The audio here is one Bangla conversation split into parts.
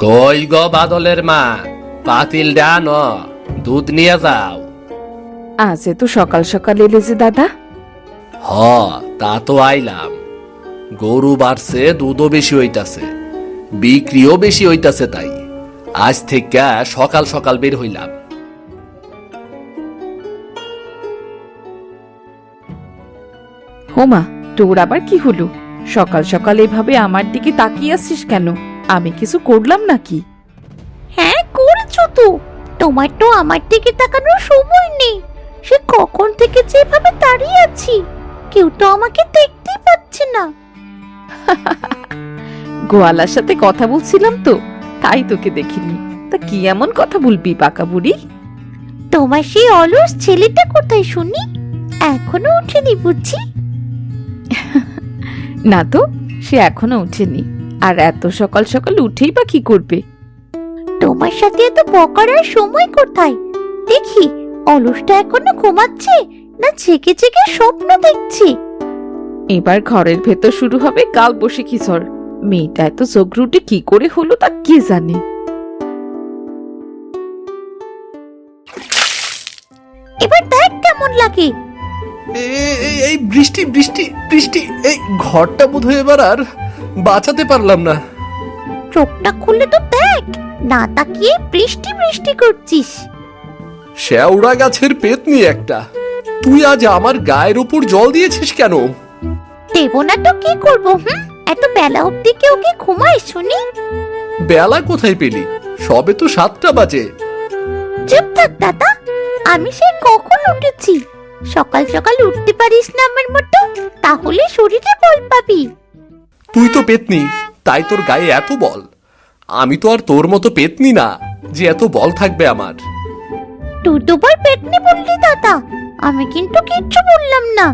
কই গো বাদলের মা, পাতিল ডানো, দুধ নিয়ে যাও। আজ তো সকাল সকাল এলে যে দাদা? হ, তা তো আইলাম। গরু বাড়ছে, দুধও বেশি হইতাছে, বিক্রিও বেশি হইতাছে, তাই আজ থেকে সকাল সকাল বের হইলাম। হোমা, তোর আবার কি হলো? সকাল সকাল এভাবে আমার দিকে তাকিয়ে আসছিস কেন? আমি কিছু করলাম নাকি? হ্যাঁ করেছো তো। তোমার তো আমার দিকে তাকানোর সময় নেই। সে কখন থেকে যেভাবে দাঁড়িয়ে আছি, কেউ তো আমাকে দেখতেই পাচ্ছে না। গোয়ালার সাথে কথা বলছিলাম তো, তাই তোকে দেখিনি। তা কি এমন কথা বলবি পাকা বুড়ি? তোমার সেই অলস ছেলেটা কোথায় শুনি? এখনো উঠেনি বুঝছি? না তো, সে এখনো উঠেনি। আর এত সকাল সকাল উঠেই বা কি করবে? তোমার সাথে এত বকার আর সময় কোথায়? দেখি অলসটা এখনো ঘুমাচ্ছে না জেগে জেগে স্বপ্ন দেখছি। এবার ঘরের ভেতর শুরু হবে কাল বসে খিচড়। মেয়েটা এত চোখরুটে কি করে হলো তা কে জানে। এবার দেখ কেমন লাগে। এই বৃষ্টি বৃষ্টি বৃষ্টি, এই ঘরটা বোধহয় এবার আর বাঁচাতে পারলাম না। চোখটা খুলে তো দেখ, না তাকিয়ে বৃষ্টি বৃষ্টি করছিস। শেওড়া গাছের পেতনি একটা, তুই আজ আমার গায়ের উপর জল দিয়েছিস কেন? দেব না তো কি করবো? এত বেলা অব্দি কেউ কি ঘুমায় শুনি? বেলা কোথায় পেলি? সবে তো 7টা বাজে। চুপ থাক দাদা, আমি সেই কখন উঠেছি। সকাল সকাল উঠতে পারিস না আমার মতো, তাহলে শরীরে বল পাবি। তুই তো পেতনি, তাই তোর গায়ে এত বল। আমি তো আর তোর মতো পেতনি না যে এত বল থাকবে আমার। তুই দুবার পেটনি বললি দাদা, আমি কিন্তু কিচ্ছু বললাম না।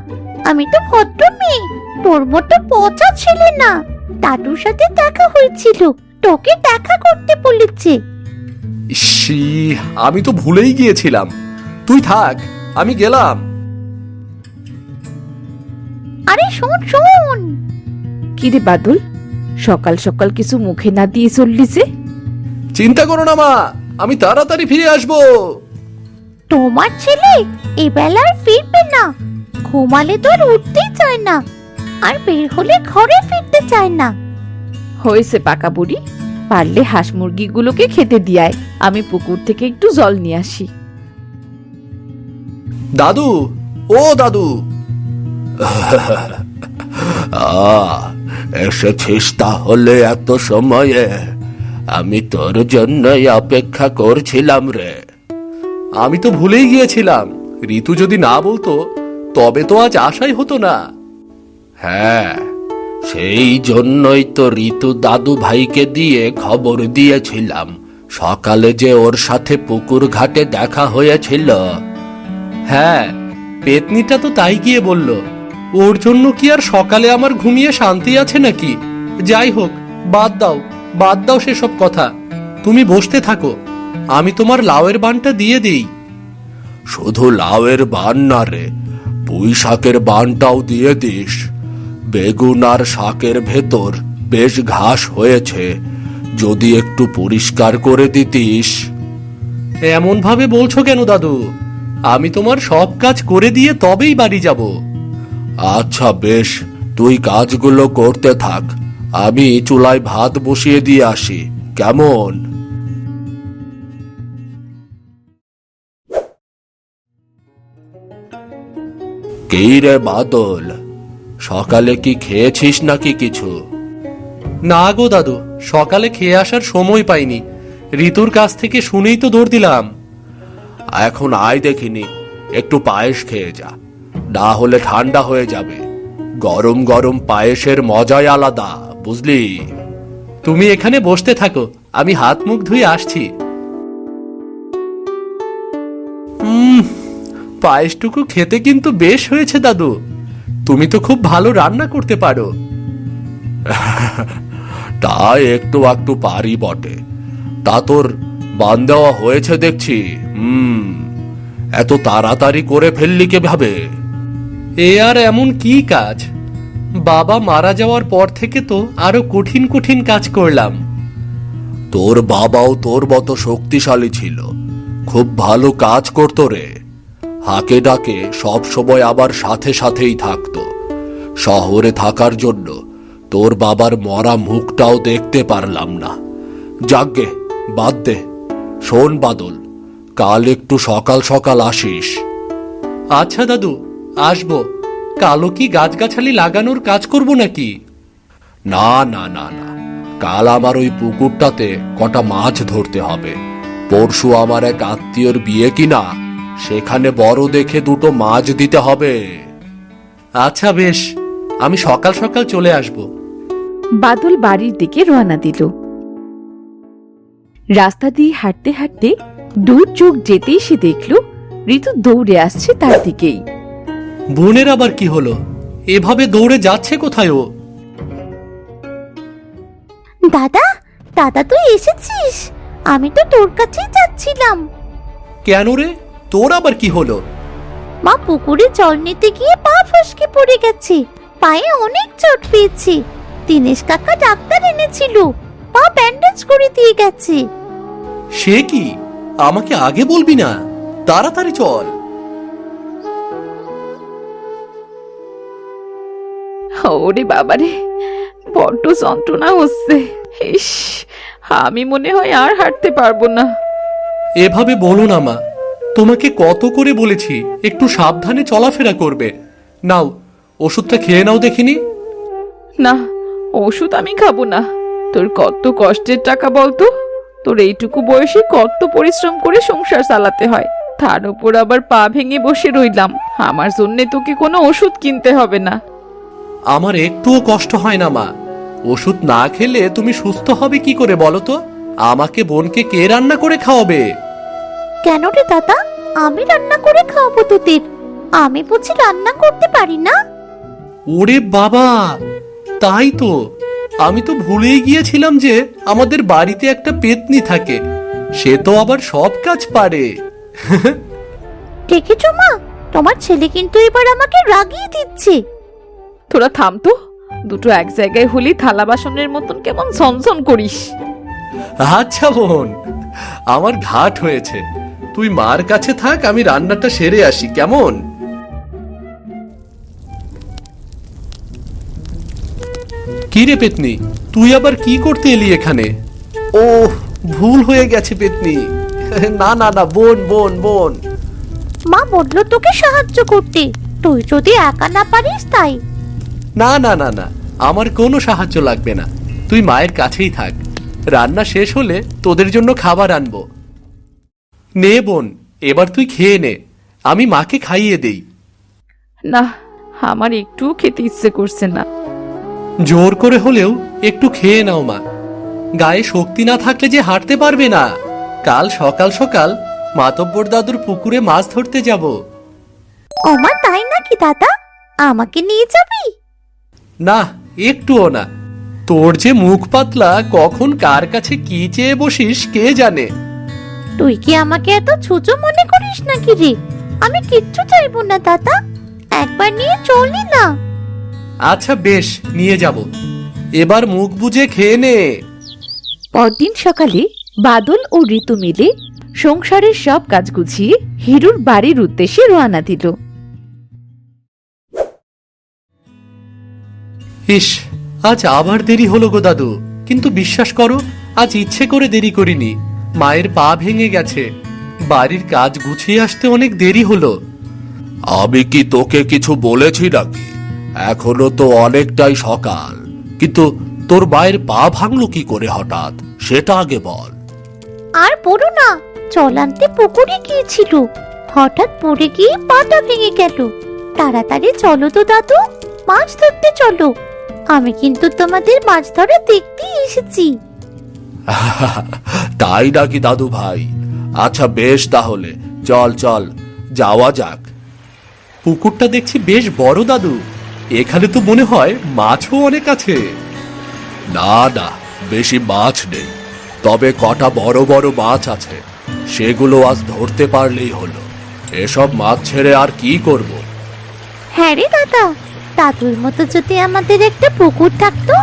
আমি তো ভদ্র মেয়ে, তোর মতো পচা ছেলে না। দাদুর সাথে দেখা হয়েছিল, তোকে দেখা করতে বলেছে। ইসি, আমি তো ভুলেই গিয়েছিলাম। তুই থাক, আমি গেলাম। আরে শোন শোন। কিরে বাদল, সকাল সকাল কিছু মুখে না দিয়ে চললি যে? চিন্তা করো না মা, আমি তাড়াতাড়ি ফিরে আসবো। তোমার ছেলে এবেলা আর ফিরবে না। ঘুমালে তো আর উঠতেই চায় না, আর বের হলে ঘরে ফিরতে চায় না। হয়েছে পাকা বুড়ি, পারলে হাঁস মুরগিগুলোকে খেতে দিয়ায়, আমি পুকুর থেকে একটু জল নিয়ে আসি। দাদু, ও দাদু। এসেছিস তাহলে এত সময়ে? আমি তোর জন্যই অপেক্ষা করছিলাম রে। আমি তো ভুলেই গিয়েছিলাম, ঋতু যদি না বলতো তবে তো আজ আশাই হতো না। হ্যাঁ, সেই জন্যই তো ঋতু দাদু ভাইকে দিয়ে খবর দিয়েছিলাম সকালে যে ওর সাথে পুকুর ঘাটে দেখা হয়েছিল। হ্যাঁ, পেতনিটা তো তাই গিয়ে বলল। ওর জন্য কি আর সকালে আমার ঘুমিয়ে শান্তি আছে নাকি? যাই হোক, বাদ দাও বাদ দাও সেসব কথা। তুমি বসতে থাকো, আমি তোমার লাউয়ের বানটা দিয়ে দিই। শুধু লাউয়ের বান না রে, পুঁই শাকের বানটাও দিয়ে দিস। বেগুন আর শাকের ভেতর বেশ ঘাস হয়েছে, যদি একটু পরিষ্কার করে দিতিস। এমন ভাবে বলছো কেন দাদু? আমি তোমার সব কাজ করে দিয়ে তবেই বাড়ি যাব। আচ্ছা বেশ, তুই কাজগুলো করতে থাক, আমি চুলায় ভাত বসিয়ে দিয়ে আসি, কেমন? কি রে বাদল, সকালে কি খেয়েছিস নাকি কিছু? না গো দাদু, সকালে খেয়ে আসার সময় পাইনি। ঋতুর কাছ থেকে শুনেই তো দৌড় দিলাম। এখন আয় দেখিনি, একটু পায়েস খেয়ে যা, না হলে ঠান্ডা হয়ে যাবে। গরম গরম পায়েসের মজাই আলাদা, বুঝলি? তুমি এখানে বসতে থাকো, আমি হাত মুখ ধুয়ে আসছি। পায়েসটুকু খেতে কিন্তু বেশ হয়েছে দাদু। তুমি তো খুব ভালো রান্না করতে পারো। তা একটু একটু পারি বটে। তা তোর বান দেওয়া হয়েছে দেখছি। এত তাড়াতাড়ি করে ফেললি কিভাবে? এ আর এমন কি কাজ? বাবা মারা যাওয়ার পর থেকে তো আরো কঠিন কঠিন কাজ করলাম। তোর বাবাও তোর মতো শক্তিশালী ছিল, খুব ভালো কাজ করতো রে। হাঁকে ডাকে সব সময় আবার সাথে সাথেই থাকতো। শহরে থাকার জন্য তোর বাবার মরা মুখটাও দেখতে পারলাম না। যাগ্গে, বাদ দে। শোন বাদল, কাল একটু সকাল সকাল আসিস। আচ্ছা দাদু, আসবো। কালো কি গাছগাছালি লাগানোর কাজ করব নাকি? না না না না, কাল আমার ওই পুকুরটাতে কটা মাছ ধরতে হবে। পরশু আমার এক আত্মীয়র বিয়ে কিনা, সেখানে বড় দেখে দুটো মাছ দিতে হবে। আচ্ছা বেশ, আমি সকাল সকাল চলে আসব। বাদল বাড়ির দিকে রওনা দিল। রাস্তা দিয়ে হাঁটতে হাঁটতে দূর চোখ যেতেই সে দেখল ঋতু দৌড়ে আসছে তার দিকেই। বোনের আবার কি হলো? এভাবে দৌড়ে যাচ্ছে কোথায় ও? দাদা, দাদা তুই এসেছিস? আমি তো তোর কাছেই যাচ্ছিলাম। কেন রে, তোর আবার কি হলো? মা পুকুরে জল নিতে গিয়ে পা ফসকে পড়ে গেছে, পায়ে অনেক চোট পেয়েছি। দিনেশ কাকা ডাক্তার এনেছিল, পা ব্যান্ডেজ করে দিয়ে গেছে। সে কি, আমাকে আগে বলবি না? তাড়াতাড়ি চল। ওরে বাবারে, বড্ড যন্ত্রণা হচ্ছে। ইস, আমি মনে হয় আর হাঁটতে পারবো না। এভাবে বলো না মা, তোমাকে কত করে বলেছি একটু সাবধানে চলাফেরা করবে। নাও, ওষুধটা খেয়ে নাও দেখিনি। না, ওষুধ আমি খাবো না। তোর কত কষ্টের টাকা বলতো? তোর এইটুকু বয়সে কত পরিশ্রম করে সংসার চালাতে হয়, তার উপর আবার পা ভেঙে বসে রইলাম। আমার জন্যে তোকে কোনো ওষুধ কিনতে হবে না। আমার একটুও কষ্ট হয় না মা। ওষুধ না খেলে তুমি সুস্থ হবে কি করে বলো তো? আমাকে বোনকে কে রান্না করে খাওয়াবে? কেন রে দাদা, আমি রান্না করে খাওয়াবো তোদের? আমি বুঝি রান্না করতে পারি না? ওরে বাবা, তাই তো। আমি তো ভুলেই গিয়েছিলাম যে আমাদের বাড়িতে একটা পেতনি থাকে। সে তো আবার সব কাজ পারে। দেখেছো মা, তোমার ছেলে কিন্তু এবার আমাকে রাগিয়ে দিচ্ছে। তোরা থাম তো, দুটো এক জায়গায় হলি থালা বাসনের মতন কেমন ঝনঝন করিস। আচ্ছা বোন, আমার ঘাট হয়েছে। তুই মার কাছে থাক, আমি রান্নাটা সেরে আসি, কেমন? কি রে পেতনি, তুই আবার কি করতে এলি এখানে? ও, ভুল হয়ে গেছে পেতনি। না না না, বোন বোন বোন। মা বললো তোকে সাহায্য করতে, তুই যদি একা না পারিস তাই। না না না না, আমার কোনো সাহায্য লাগবে না। তুই মায়ের কাছেই থাক, রান্না শেষ হলে তোদের জন্য খাবার আনবো। নে বোন, এবার তুই খেয়ে নে, আমি মাকে খাইয়ে দেই। না, আমার একটু খেতে ইচ্ছে করছে না। জোর করে হলেও একটু খেয়ে নাও মা। গায়ে শক্তি না থাকলে যে হাঁটতে পারবে না। কাল সকাল সকাল মাতব্বর দাদুর পুকুরে মাছ ধরতে যাব। ওমা তাই নাকি দাদা? আমাকে নিয়ে যাবি? না, একটুও না। তোর যে মুখ পাতলা, কখন কার কাছে কি চেয়ে বসিস কে জানে। তুই কি আমাকে এত ছোট মনে করিস নাকি রে? আমি কিচ্ছু চাইবো না দাদা, একবার নিয়ে চলি না। আচ্ছা বেশ, নিয়ে যাব। এবার মুখ বুজে খেয়ে নে। পরদিন সকালে বাদল ও ঋতু মিলে সংসারের সব কাজ গুছিয়ে হিরুর বাড়ির উদ্দেশ্যে রওনা দিল। ইস, আজ আবার দেরি হলো গো দাদু। কিন্তু বিশ্বাস করো, আজ ইচ্ছে করে দেরি করিনি। মায়ের পা ভেঙে গেছে, বাড়ির কাজ গুছিয়ে আসতে অনেক দেরি হলো। আমি কি তোকে কিছু বলেছি নাকি? এখনো তো অনেকটাই সকাল। কিন্তু তোর মায়ের পা ভাঙলো কি করে হঠাৎ, সেটা আগে বল। আর বলো না, চলান্তে পুকুরে গিয়েছিল, হঠাৎ পড়ে গিয়ে পাটা ভেঙে গেল। তাড়াতাড়ি চলো তো দাদু, মাছ ধরতে চলো। আমি কিন্তু তোমাদের মাছ ধরে দেখতে এসেছি। তাই নাকি দাদু ভাই? আচ্ছা বেশ, তাহলে চল চল, যাওয়া যাক। পুকুরটা দেখছি বেশ বড় দাদু। এখানে তো মনে হয় মাছও অনেক আছে। না না, বেশি মাছ নেই, তবে কটা বড় বড় মাছ আছে। সেগুলো আজ ধরতে পারলেই হলো। এসব মাছ ছেড়ে আর কি করব? হ্যাঁ রে দাদা, দাদুর মতো যদি আমাদের একটা পুকুর থাকতো,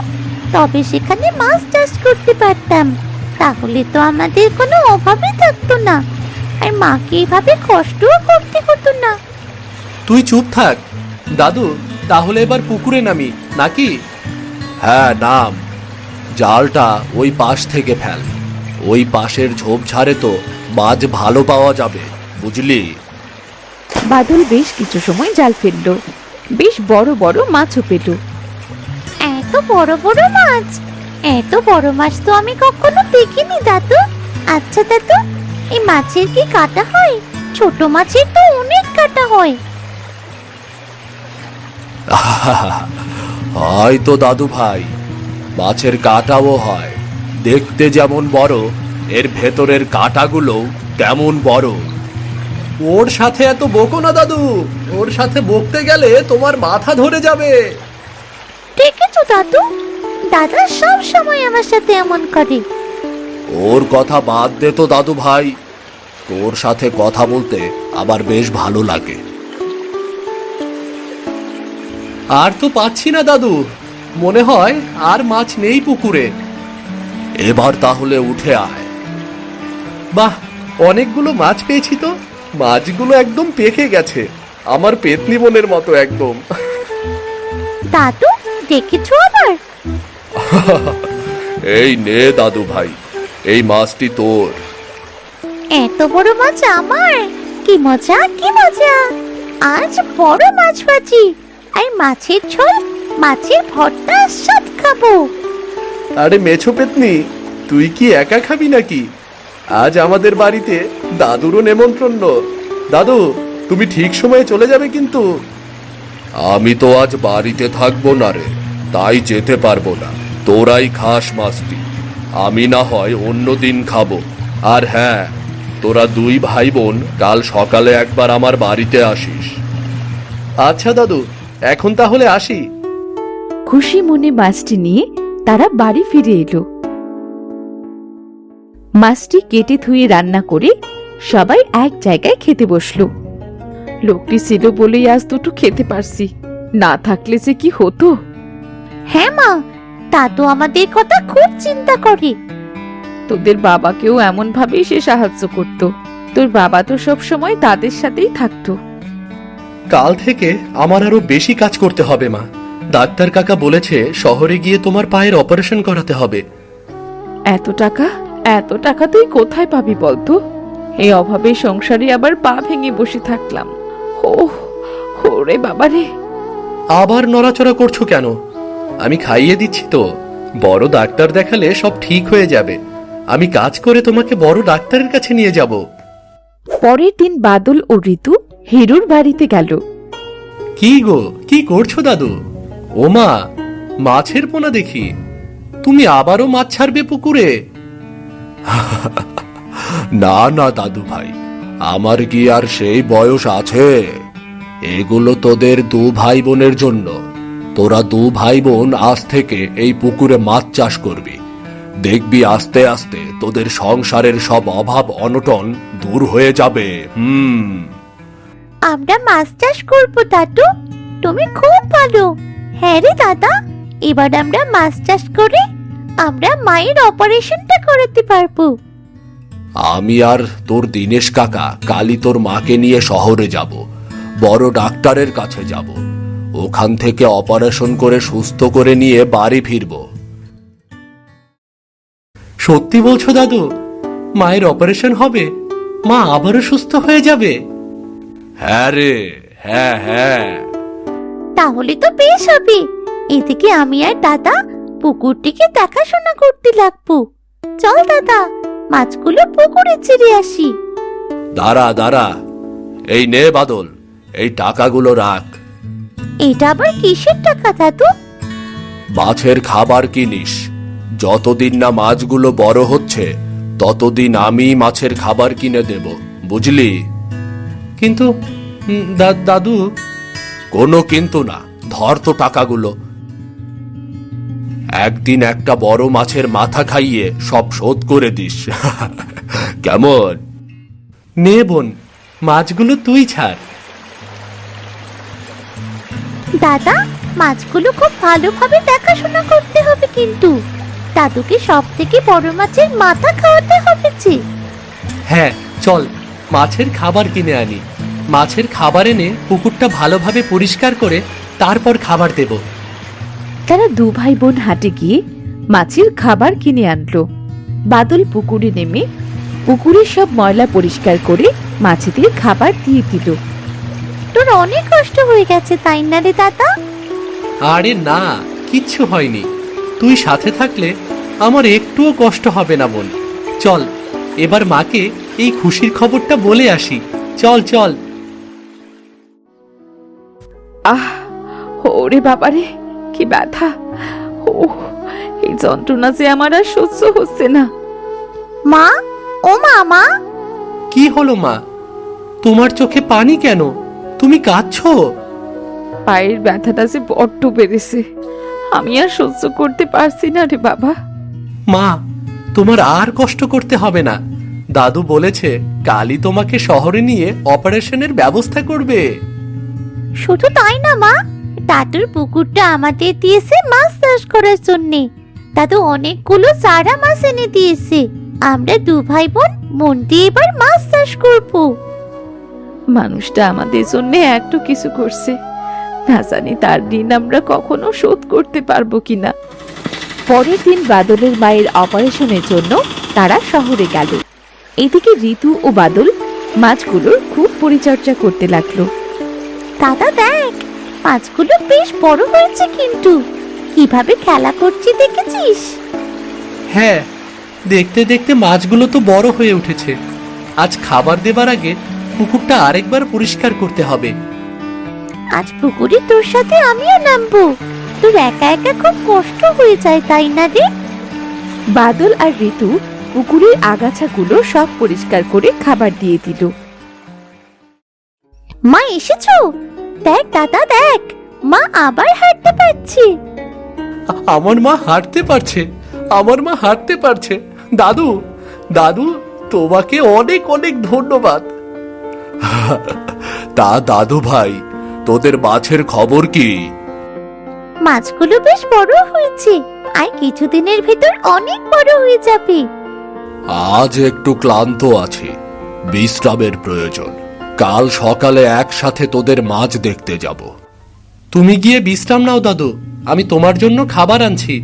তবে সেখানে মাছ চাষ করতে পারতাম। তাহলে তো আমাদের কোনো অভাবই থাকতো না, আর মাকে এভাবে কষ্টও করতে হতো না। তুই চুপ থাক দাদু, তাহলে এবার পুকুরে নামি নাকি? হ্যাঁ নাম, জালটা ওই পাশ থেকে ফেল। ওই পাশের ঝোপঝাড়ে তো মাছ ভালো পাওয়া যাবে, বুঝলি? বাদল বেশ কিছু সময় জাল ফেললো, বেশ বড় বড় মাছও পেল। এত বড় বড় মাছ, এত বড় মাছ তো আমি কখনো দেখিনি দাদু। আচ্ছা দাদু, এই মাছের কি কাটা হয়? ছোট মাছের তো অনেক কাটা হয়। হয়তো দাদু ভাই, মাছের কাঁটাও হয়। দেখতে যেমন বড়, এর ভেতরের কাঁটাগুলো তেমন বড়। ওর সাথে এত বকো না দাদু, ওর সাথে বকতে গেলে তোমার মাথা ধরে যাবে। দেখেছো দাদু, দাদা সব সময় আমার সাথে এমন করে। ওর কথা বাদ দে তো দাদু ভাই, তোর সাথে কথা বলতে আবার বেশ ভালো লাগে। আর তো পাচ্ছি না দাদু, মনে হয় আর মাছ নেই পুকুরে। এবার তাহলে উঠে আয়। বাহ, অনেকগুলো মাছ পেয়েছি তো। মাছগুলো একদম পেকে গেছে, আমার পেতনি বোনের মতো একদম। দাদু দেখেছো আবার? এই নে দাদু ভাই, এই মাছটি তোর। এত বড় মাছ আমার, কি মজা কি মজা। আজ বড় মাছ ভাজি আর মাছের ঝোল, মাছের ভর্তা সব খাবো। আরে মেছো পেতনি, তুই কি একা খাবি নাকি? আজ আমাদের বাড়িতে দাদুরও নেমন্ত্রণ। দাদু, তুমি ঠিক সময়ে চলে যাবে কিন্তু। আমি তো আজ বাড়িতে থাকবো না রে, তাই যেতে পারবো না। তোরাই খাস মাছটি, আমি না হয় অন্য দিন খাবো। আর হ্যাঁ, তোরা দুই ভাই বোন কাল সকালে একবার আমার বাড়িতে আসিস। আচ্ছা দাদু, এখন তাহলে আসি। খুশি মনে মাছটি নিয়ে তারা বাড়ি ফিরে এলো। মাছটি কেটে ধুয়ে রান্না করে সবাই এক জায়গায় খেতে বসলো। লোকটি ছিল বলেই আজ দুটো খেতে পারছি, না থাকলে যে কি হতো। হ্যাঁ মা, দাদু আমাদের কথা খুব চিন্তা করে। তোদের বাবাকেও এমন ভাবেই সে সাহায্য করত। তোর বাবা তো সব সময় তাদের সাথেই থাকতো। কাল থেকে আমার আরো বেশি কাজ করতে হবে মা। ডাক্তার কাকা বলেছে শহরে গিয়ে তোমার পায়ের অপারেশন করাতে হবে। এত টাকা, এত টাকা তুই কোথায় পাবি বলতো? এই অভাবে সংসারে আবার পা ভেঙে বসে থাকলাম। ওরে বাবারে। আবার নড়াচড়া করছো কেন? আমি খাইয়ে দিচ্ছি তো। বড় ডাক্তার দেখালে সব ঠিক হয়ে যাবে। আমি কাজ করে তোমাকে বড় ডাক্তারের কাছে নিয়ে যাব। পরের দিন বাদল ও ঋতু হিরুর বাড়িতে গেল। কি গো, কি করছো দাদু? ও মা, মাছের পোনা দেখি। তুমি আবারও মাছ ছাড়বে পুকুরে? না না দাদু ভাই, আমার কি আর সেই বয়স আছে? এগুলো তোদের দু ভাই বোনের জন্য। তোরা দু ভাই বোন আজ থেকে এই পুকুরে মাছ চাষ করবি। দেখবি আস্তে আস্তে তোদের সংসারের সব অভাব অনটন দূর হয়ে যাবে। আমরা মাছ চাষ করবো দাদু, তুমি খুব ভালো। হ্যাঁ রে দাদা, এবার আমরা মাছ চাষ করে আমরা মায়ের অপারেশনটা করাতে পারবো। আমি আর তোর দিনেশ কাকা কালই তোর মাকে নিয়ে শহরে যাব, বড় ডাক্তারের কাছে যাব। ওখান থেকে অপারেশন করে সুস্থ করে নিয়ে বাড়ি ফিরব। সত্যি বলছো দাদু? মায়ের অপারেশন হবে, মা আবারও সুস্থ হয়ে যাবে? হ্যাঁ রে, হ্যাঁ হ্যাঁ। তাহলে তো বেশ হবে। এদিকে আমি আর দাদা পুকুরটিকে দেখাশোনা করতে লাগবো। চল দাদা, মাছগুলো পুকুরে ছেড়ে আসি। দাঁড়া দাঁড়া, এই নে বাদল, এই টাকাগুলো রাখ। এটা আবার কিসের টাকা দাদু? মাছের খাবার কিনিস। যতদিন না মাছগুলো বড় হচ্ছে ততদিন আমি মাছের খাবার কিনে দেব, বুঝলি? কিন্তু দাদু। কোনো কিন্তু না, ধর তো টাকাগুলো। একদিন একটা বড় মাছের মাথা খাইয়ে সব শোধ করে দিস। কেমন? নে বোন, মাছগুলো তুই ছাড়। দাদা মাছগুলো খুব ভালোভাবে দেখাশোনা করতে হবে কিন্তু দাদুকে সব থেকে বড় মাছের মাথা খাওয়াতে হবে যে। হ্যাঁ চল, মাছের খাবার কিনে আনি। মাছের খাবার এনে পুকুরটা ভালোভাবে পরিষ্কার করে তারপর খাবার দেব। তারা দু ভাই বোন হাটে গিয়ে মাছের খাবার কিনে আনলো। বাদল পুকুরে নেমে পুকুরের সব ময়লা পরিষ্কার করে মাছেদের খাবার দিয়ে দিল। তোর অনেক কষ্ট হয়ে গেছে তাই না রে দাদা? আরে না, কিচ্ছু হয়নি। তুই সাথে থাকলে আমার একটুও কষ্ট হবে না বোন। চল এবার মাকে এই খুশির খবরটা বলে আসি। চল চল। আহ, ওরে বাবারে, কি ব্যথা! ও, এই যন্ত্রণা যে আমার আর সহ্য হচ্ছে না। মা, ও মা, কি হলো মা? তোমার চোখে পানি কেন? তুমি কাঁদছো? পায়ের ব্যথাটা যে বড্ড বেড়েছে, আমি আর সহ্য করতে পারছি না রে বাবা। মা, তোমার আর কষ্ট করতে হবে না। দাদু বলেছে কালই তোমাকে শহরে নিয়ে অপারেশনের ব্যবস্থা করবে। শুধু তাই না মা, দাদুর পুকুরটা আমাদের দিয়েছে মাছ চাষ করার জন্যে। দাদু অনেকগুলো চারা মাছ এনে দিয়েছে। আমরা দু ভাই বোন মন দিয়ে এবার মাছ চাষ করবো। মানুষটা আমাদের জন্য একটু কিছু করছে, না জানি তার ঋণ আমরা কখনো শোধ করতে পারবো কিনা। পরের দিন বাদলের মায়ের অপারেশনের জন্য তারা শহরে গেল। এদিকে ঋতু ও বাদল মাছগুলোর খুব পরিচর্যা করতে লাগলো। দাদা দেখ, মাছগুলো বেশ বড় হয়েছে কিন্তু কিভাবে খেলা করছি দেখেছিস? হ্যাঁ, দেখতে দেখতে মাছগুলো তো বড় হয়ে উঠেছে। আজ খাবার দেবার আগে পুকুরটা আরেকবার পরিষ্কার করতে হবে। আজ পুকুরে তোর সাথে আমিও নামবো। তোর একা একা খুব কষ্ট হয়ে যায় তাই না রে? বাদল আর ঋতু পুকুরের আগাছাগুলো সব পরিষ্কার করে খাবার দিয়ে দিল। মা এসেছো? দেখ দাদা দেখ, মা আবার হাঁটতে পারছে। আমার মা হাঁটতে পারছে, আমার মা হাঁটতে পারছে। দাদু, দাদু, তোমাকে অনেক অনেক ধন্যবাদ। তা দাদু ভাই, তোদের মাছের খবর কি? মাছগুলো বেশ বড় হয়েছে, আর কিছুদিনের ভিতর অনেক বড় হয়ে যাবে। আজ একটু ক্লান্ত আছি, বিশ্রামের প্রয়োজন। কাল সকালে একসাথে তোদের মাছ দেখতে যাব। তুমি গিয়ে বিশ্রাম নাও দাদু, আমি তোমার জন্য খাবার আনছি।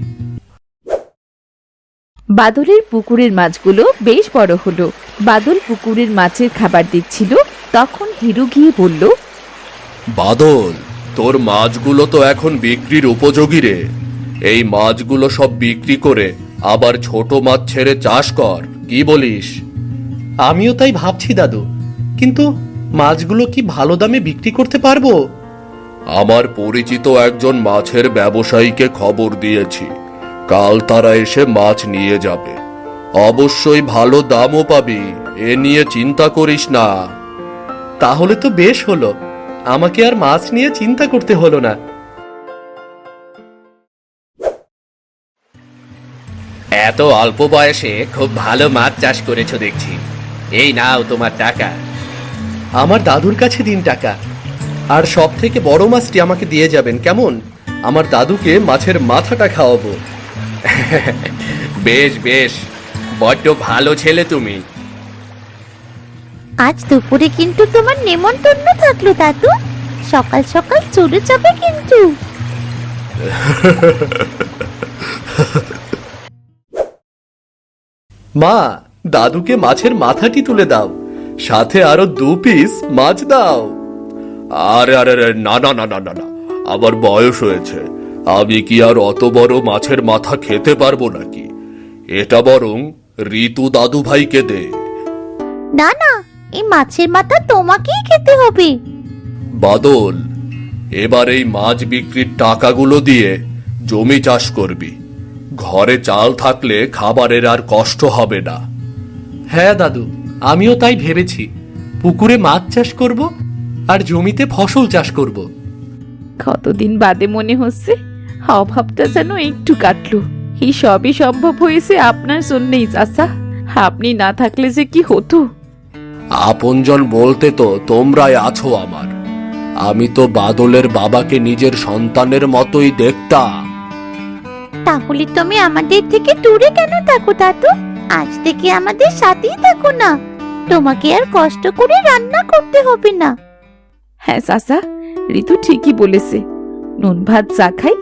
বাদলের পুকুরের মাছগুলো বেশ বড় হলো। বাদল পুকুরের মাছের খাবার দিচ্ছিল, তখন হিরু গিয়ে বলল, বাদল, তোর মাছগুলো তো এখন বিক্রির উপযোগী রে। এই মাছগুলো সব বিক্রি করে আবার ছোট মাছ ছেড়ে চাষ কর, কি বলিস? আমিও তাই ভাবছি দাদু, কিন্তু মাছগুলো কি ভালো দামে বিক্রি করতে পারবো? আমার পরিচিত একজন মাছের ব্যবসায়ীকে খবর দিয়েছি, কাল তারা এসে মাছ নিয়ে যাবে। অবশ্যই ভালো দামও পাবি, এ নিয়ে চিন্তা করিস না। তাহলে তো বেশ হলো, আমাকে আর মাছ নিয়ে চিন্তা করতে হলো না। এত অল্প বয়সে খুব ভালো মাছ চাষ করেছো দেখছি। এই নাও তোমার টাকা। আমার দাদুর কাছে দিন টাকা, আর সব থেকে বড় মাছটি আমাকে দিয়ে যাবেন, কেমন? আমার দাদুকে মাছের মাথাটা খাওয়াবো। বেশ বেশ, বড্ড ভালো ছেলে তুমি। আজ দুপুরে কিন্তু তোমার নেমন্তন্ন থাকলো দাদু, সকাল সকাল চলে যাবে কিন্তু। মা, দাদুকে মাছের মাথাটি তুলে দাও, সাথে আরো 2 পিস মাছ দাও। আরে আরে আরে, না না না না না না, আমার বয়স হয়েছে, আমি কি আর অত বড় মাছের মাথা খেতে পারবো নাকি? এটা বরং ঋতু দাদু ভাইকে দে। না না, এই মাছের মাথা তোমাকেই খেতে হবে। বাদল, এবার এই মাছ বিক্রির টাকাগুলো দিয়ে জমি চাষ করবি। ঘরে চাল থাকলে খাবারের আর কষ্ট হবে না। হ্যাঁ দাদু, আমিও তাই ভেবেছি, পুকুরে মাছ চাষ করব আর জমিতে ফসল চাষ করব। কতদিন বাদে মনে হচ্ছে অভাবটা যেন একটু কাটলো। এই সবই সম্ভব হয়েছে আপনার জন্যই চাচা, আপনি না থাকলে যে কি হতো। আপনজন বলতে তো তোমরাই আছো আমার। আমি তো বাদলের বাবাকে নিজের সন্তানের মতোই দেখতাম। তাহলে তুমি আমাদের থেকে দূরে কেন থাকো দাদু? আজ থেকে আমাদের সাথেই থাকো না, তোমাকে আর কষ্ট করে রান্না করতে হবে না। হ্যাঁ চাচা, ঋতু ঠিকই বলেছে। নুন ভাত যা খাই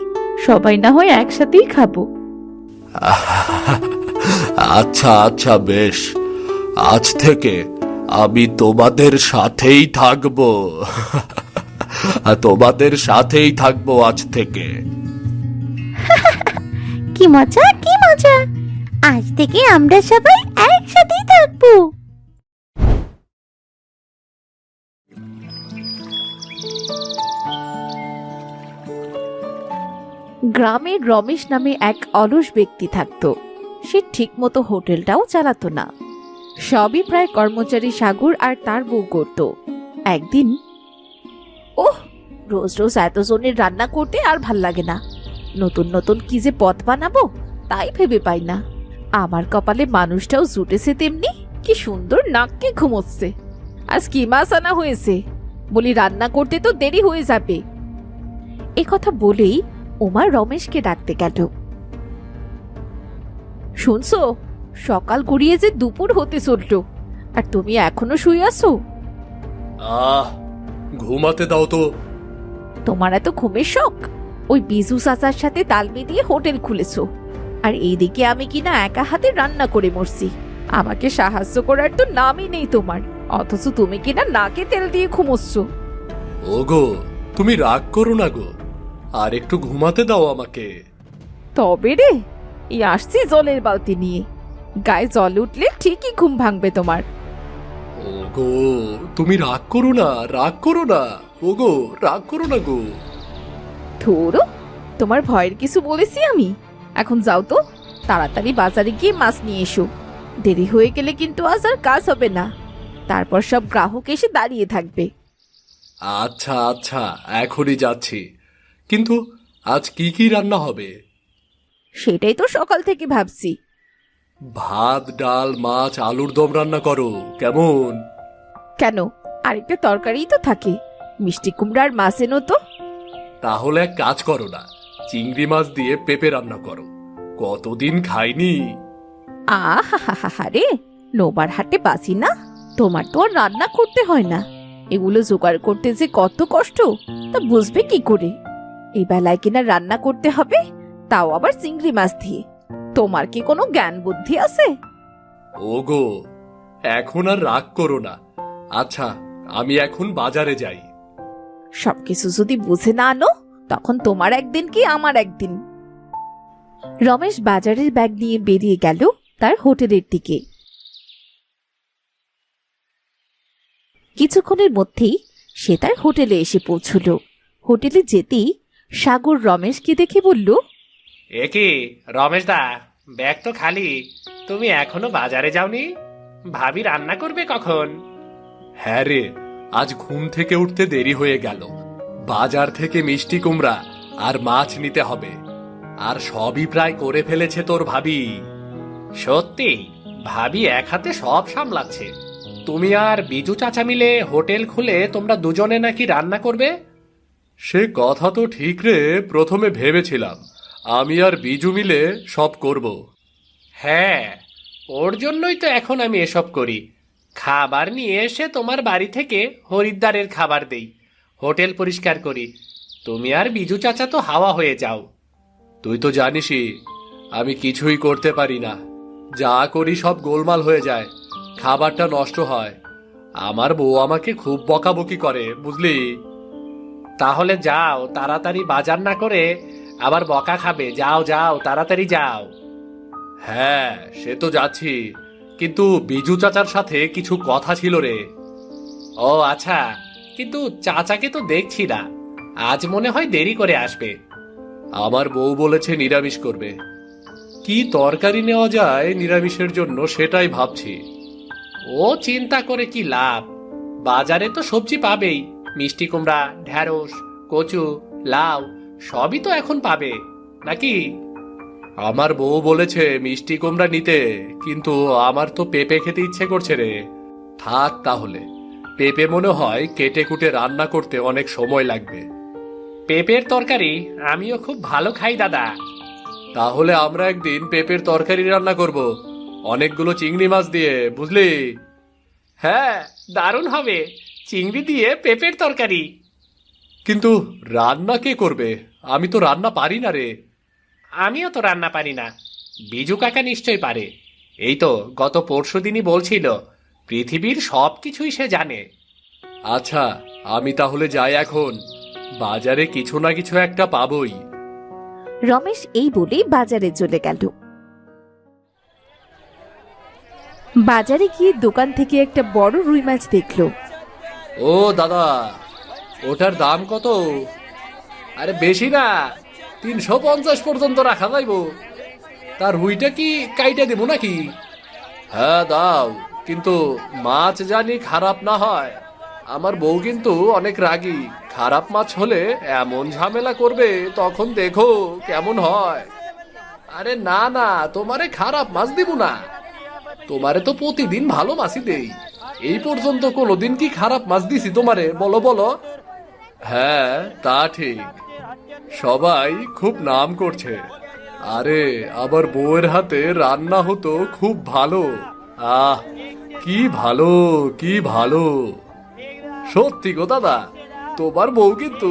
সবাই না হয় একসাথেই খাবো। আচ্ছা আচ্ছা, বেশ, আজ থেকে আমি তোমাদের সাথেই থাকবো। তোমাদের সাথেই থাকবো আজ থেকে। কি মজা, কি মজা! আজ থেকে আমরা সবাই একসাথেই থাকবো। গ্রামের রমেশ নামে এক অলস ব্যক্তি থাকত। সে ঠিকমতো হোটেলটাও চালাতো না, সবই প্রায় কর্মচারী সাগর আর তার বউ করত। একদিন, ওহ, রোজ রোজ এতজনের রান্না করতে আর ভাল লাগে না। নতুন নতুন কি যে পদ বানাবো তাই ভেবে পাই না। আমার কপালে মানুষটাও জুটেছে তেমনি, কি সুন্দর নাককে ঘুমোচ্ছে। আজ কি মাছ আনা হয়েছে? বলি রান্না করতে তো দেরি হয়ে যাবে। এ কথা বলেই উমা রমেশকে ডাকতে গেল। শুনছো, সকাল গড়িয়ে যে দুপুর হতে চলল, আর তুমি এখনো শুয়ে আছো? ঘুমাতে দাও তো। তোমার এত ঘুমের শখ? ওই বিজু চাচার সাথে তাল মিলিয়ে হোটেল খুলেছো, আর এইদিকে আমি কিনা একা হাতে রান্না করে মরছি। আমাকে সাহায্য করার তো নামই নেই তোমার, অথচ তুমি কিনা নাকে তেল দিয়ে ঘুমোচ্ছ। ওগো, তুমি রাগ করো না গো, আর একটু ঘুমাতে দাও আমাকে। তবে রে, এই আসছি জলের বালতি নিয়ে, গায়ে জল উঠলে ঠিকই ঘুম ভাঙবে তোমার। ওগো, তুমি রাগ করো না, রাগ করো না। ওগো, রাগ করো না গো। ধুরো, তোমার ভয়ের কিছু বলেছি আমি? এখন যাও তো, তাড়াতাড়ি বাজারে গিয়ে মাছ নিয়ে এসো। দেরি হয়ে গেলে কিন্তু আজ আর কাজ হবে না, তারপর সব গ্রাহক এসে দাঁড়িয়ে থাকবে। আচ্ছা আচ্ছা, এখনই যাচ্ছি। কিন্তু আজ কি কি রান্না হবে? সেটাই তো সকাল থেকে ভাবছি। ভাত, ডাল, মাছ, আলুর দম রান্না করো, কেমন? কেন, আরেকটা তরকারিই তো থাকে। মিষ্টি কুমড়ার মাছ এনো তো। তাহলে এক কাজ করো না, চিংড়ি মাছ দিয়ে পেঁপে রান্না করো, কতদিন খাইনি। আহা রে, নোবার হাটে বাসি না, তোমার তো আর রান্না করতে হয় না। এগুলো জোগাড় করতে যে কত কষ্ট তা বুঝবে কি করে? এই বেলায় কিনা রান্না করতে হবে, তাও আবার চিংড়ি মাছ দিয়ে। তোমার কি কোনো জ্ঞান বুদ্ধি আছে? ওগো, এখন আর রাগ করো না। আচ্ছা, আমি এখন বাজারে যাই। সবকিছু যদি বুঝে না আনো, তখন তোমার একদিন কি আমার একদিন। রমেশ বাজারের ব্যাগ নিয়ে বেরিয়ে গেল তার হোটেলের দিকে। কিছুক্ষণের মধ্যেই সে তার হোটেলে এসে পৌঁছল। হোটেলে যেতেই সাগর রমেশকে দেখে বলল, একি রমেশ দা, ব্যাগ তো খালি, তুমি এখনো বাজারে যাওনি? ভাবি রান্না করবে কখন? হ্যাঁ রে, আজ ঘুম থেকে উঠতে দেরি হয়ে গেল। বাজার থেকে মিষ্টি কুমড়া আর মাছ নিতে হবে, আর সবই প্রায় করে ফেলেছে তোর ভাবি। সত্যি? ভাবি এক হাতে সব সামলাচ্ছে। তুমি আর বিজু চাচা মিলে হোটেল খুলে তোমরা দুজনে নাকি রান্না করবে? সে কথা তো ঠিক রে, প্রথমে ভেবেছিলাম আমি আর বিজু মিলে সব করব। হ্যাঁ, ওর জন্যই তো এখন আমি এসব করি। খাবার নিয়ে এসে তোমার বাড়ি থেকে হরিদ্বারের খাবার দেই, হোটেল পরিষ্কার করি। তুমি আর বিজু চাচা তো হাওয়া হয়ে যাও। তুই তো জানিসই আমি কিছুই করতে পারি না, যা করি সব গোলমাল হয়ে যায়, খাবারটা নষ্ট হয়। আমার বউ আমাকে খুব বকাবকি করে, বুঝলি? তাহলে যাও, তাড়াতাড়ি বাজার না করে আবার বকা খাবে। যাও যাও, তাড়াতাড়ি যাও। হ্যাঁ, সে তো যাচ্ছি, কিন্তু বিজু চাচার সাথে কিছু কথা ছিল রে। ও আচ্ছা, কিন্তু চাচাকে তো দেখছি না, আজ মনে হয় দেরি করে আসবে। আমার বউ বলেছে নিরামিষ করবে। কি তরকারি নেওয়া যায় নিরামিষের জন্য সেটাই ভাবছি। ও চিন্তা করে কি লাভ, বাজারে তো সবজি পাবেই। মিষ্টি কুমড়া, ঢ্যাঁড়স, কচু, লাউ সবই তো এখন পাবে নাকি? আমার বউ বলেছে মিষ্টি কুমড়া নিতে, কিন্তু আমার তো পেঁপে খেতে ইচ্ছে করছে রে। থাক তাহলে, পেঁপে মনে হয় কেটে কুটে রান্না করতে অনেক সময় লাগবে। পেঁপের তরকারি আমিও খুব ভালো খাই দাদা। তাহলে আমরা একদিন পেঁপের তরকারি রান্না করব, অনেকগুলো চিংড়ি মাছ দিয়ে, বুঝলি? হ্যাঁ, দারুণ হবে, চিংড়ি দিয়ে পেঁপের তরকারি। কিন্তু রান্না কে করবে? আমি তো রান্না পারি না রে। আমিও তো রান্না পারি না, বিজু কাকা নিশ্চয় পারে। এই তো গত পরশুদিনই বলছিল পৃথিবীর সব কিছুই সে জানে। আচ্ছা, আমি তাহলে যাই এখন, বাজারে কিছু না কিছু একটা পাবই। রমেশ এই বলেই বাজারে চলে গেল। বাজারে গিয়ে দোকান থেকে একটা বড় রুই মাছ দেখলো। ও দাদা, ওটার দাম কত? আরে বেশি না, 350 পর্যন্ত রাখা যাইব। তার রুইটা কি কাইটা দেব নাকি? হ্যাঁ দাও, কিন্তু মাছ জানি খারাপ না হয়। আমার বউ কিন্তু অনেক রাগী, খারাপ মাছ হলে এমন ঝামেলা করবে, তখন দেখো কেমন হয়। আরে না না, তোমারে খারাপ মাছ দিব না, তোমারে তো প্রতিদিন ভালো মাছই দেই। এই পর্যন্ত কোনোদিন কি খারাপ মাছ দিছি তোমারে, বলো বলো? হ্যাঁ তা ঠিক, সবাই খুব নাম করছে। আরে আবার বউয়ের হাতে রান্না হতো খুব ভালো। আহ, কি ভালো, কি ভালো। সত্যি গো দাদা, তোমার বউ কিন্তু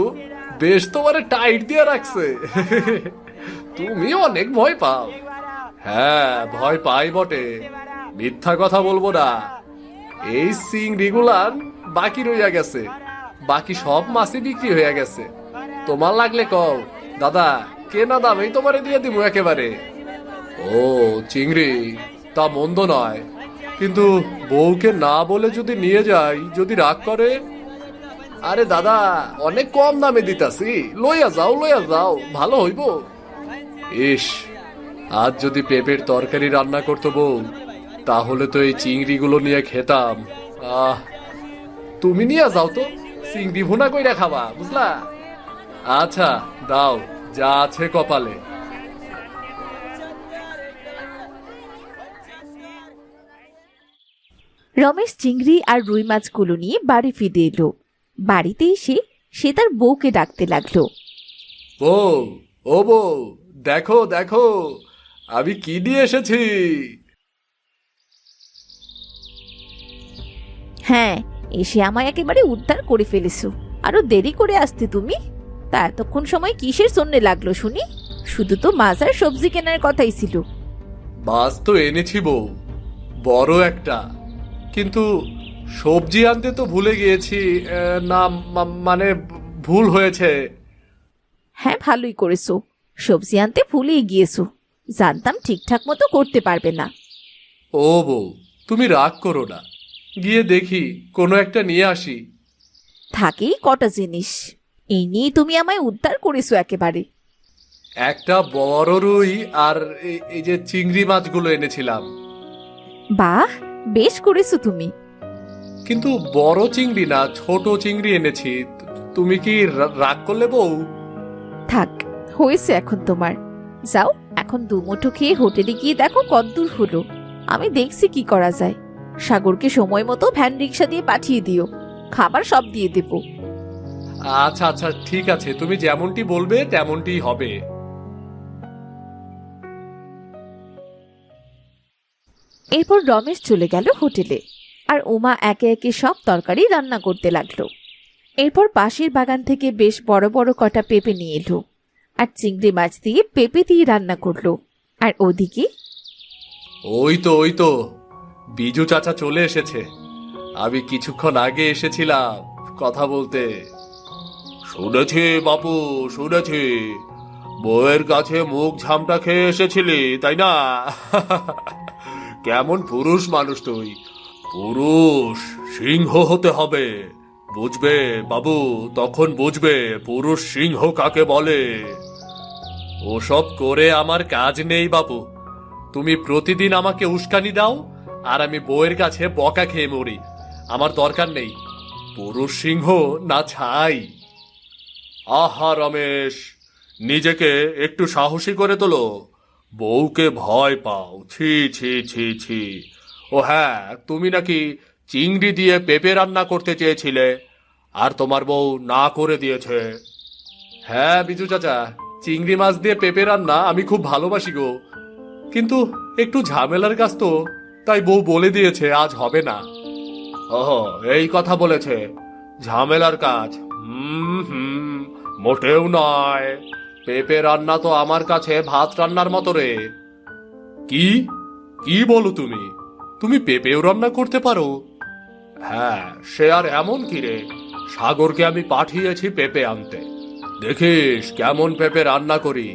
বেশ তোমারে টাইট দিয়ে রাখছে। তুমি অনেক ভয় পাও। হ্যাঁ ভয় পাই বটে, মিথ্যা কথা বলবো না। এই চিংড়িগুলান বাকি রইয়া গেছে, বাকি সব মাছই বিক্রি হইয়া গেছে। তোমার লাগলে কও দাদা, কেনা দামেই তোমারে দিয়ে দিব একেবারে। ও চিংড়ি, তা মন্দ নয়, কিন্তু বউকে না বলে যদি নিয়ে যাই, যদি রাগ করে? আরে দাদা, অনেক কম দামে দিতাছি, লইয়া যাও, ভালো হইব। ইস, আজ যদি পেঁপের তরকারি রান্না করতো বউ, তাহলে তো এই চিংড়িগুলো নিয়ে খেতাম। আহ, তুমি নিয়ে যাও তো, চিংড়ি ভুনা কইরা খাবা, বুঝলা? আচ্ছা দাও, যা আছে কপালে। রমেশ চিংড়ি আর রুই মাছগুলো নিয়ে বাড়ি ফিরে এলো। বাড়িতে এসে সে তার বউকে ডাকতে লাগলো। বউ, ও বউ, দেখো দেখো, আমি কি নিয়ে এসেছি। হ্যাঁ, এসে আমায় একেবারে উদ্ধার করে ফেলেছো। আরো দেরি করে আসতে তুমি। তা এতক্ষণ সময় কিসের জন্য লাগলো শুনি? শুধু তো মাছ আর সবজি কেনার কথাই ছিল। মাছ তো এনেছি বউ, বড় একটা, কিন্তু সবজি আনতে তো ভুলে গিয়েছি। না মানে ভুল হয়েছে। হ্যাঁ, ভালোই করেছো, সবজি আনতে ভুলেই গিয়েছো। জানতাম ঠিকঠাক মতো করতে পারবে না। ও বউ, তুমি রাগ করো না, গিয়ে দেখি কোনো একটা নিয়ে আসি। থাকেই কটা জিনিস, এই নিয়ে তুমি আমায় উদ্ধার করেছো একেবারে। একটা বড় রুই আর এই যে চিংড়ি মাছগুলো এনেছিলাম। বাহ, বেশ করেছো তুমি। কিন্তু বড় চিংড়ি না, ছোট চিংড়ি এনেছি। তুমি কি রাগ করলে বউ? থাক, হয়েছে এখন তোমার। যাও, এখন দুমুঠো খেয়ে হোটেলে গিয়ে দেখো কতদূর হলো। আমি দেখছি কি করা যায়। সাগরকে সময় মতো ভ্যান রিক্সা দিয়ে পাঠিয়ে দিও, খাবার সব দিয়ে দেব। আচ্ছা আচ্ছা, ঠিক আছে, তুমি যেমনটি বলবে তেমনটি হবে। এরপর রমেশ চলে গেল হোটেলে, আর উমা একে একে সব তরকারি রান্না করতে লাগলো। এরপর পাশের বাগান থেকে বেশ বড় বড় কটা পেঁপে নিয়ে এলো, আর চিংড়ি মাছ দিয়ে পেঁপে দিয়ে রান্না করলো। আর ওদিকে ওই তো বিজু চাচা চলে এসেছে। আমি কিছুক্ষণ আগে এসেছিলাম কথা বলতে। শুনেছি বাপু, শুনেছি বউয়ের কাছে মুখ ঝামটা খেয়ে এসেছিলি, তাই না? কেমন পুরুষ মানুষ তুই। পুরুষ সিংহ হতে হবে, বুঝবে বাবু, তখন বুঝবে পুরুষ সিংহ কাকে বলে। ওসব করে আমার কাজ নেই বাবু। তুমি প্রতিদিন আমাকে উস্কানি দাও, আর আমি বউয়ের কাছে বকা খেয়ে মরি। আমার দরকার নেই পুরুষ সিংহ না ছাই। আহা রমেশ, নিজেকে একটু সাহসী করে তোলো, বউকে ভয় পাও। ছি ছি ছি ছি। ও হ্যাঁ, তুমি নাকি চিংড়ি দিয়ে পেঁপে রান্না করতে চেয়েছিলে, আর তোমার বউ না করে দিয়েছে। হ্যাঁ বিজু চাচা, চিংড়ি মাছ দিয়ে পেঁপে রান্না আমি খুব ভালোবাসি গো, কিন্তু একটু ঝামেলার কাজ তো, তাই বউ বলে দিয়েছে আজ হবে না। ওহো, এই কথা বলেছে? ঝামেলার কাজ? হুম, মোটেও নয়। পেঁপে রান্না তো আমার কাছে ভাত রান্নার মতো রে। কি কি বলো তুমি? তুমি পেঁপেও রান্না করতে পারো? হ্যাঁ, সে আর এমন কি রে, সাগরকে আমি পাঠিয়েছি পেঁপে আনতে। দেখিস কেমন পেঁপে রান্না করি,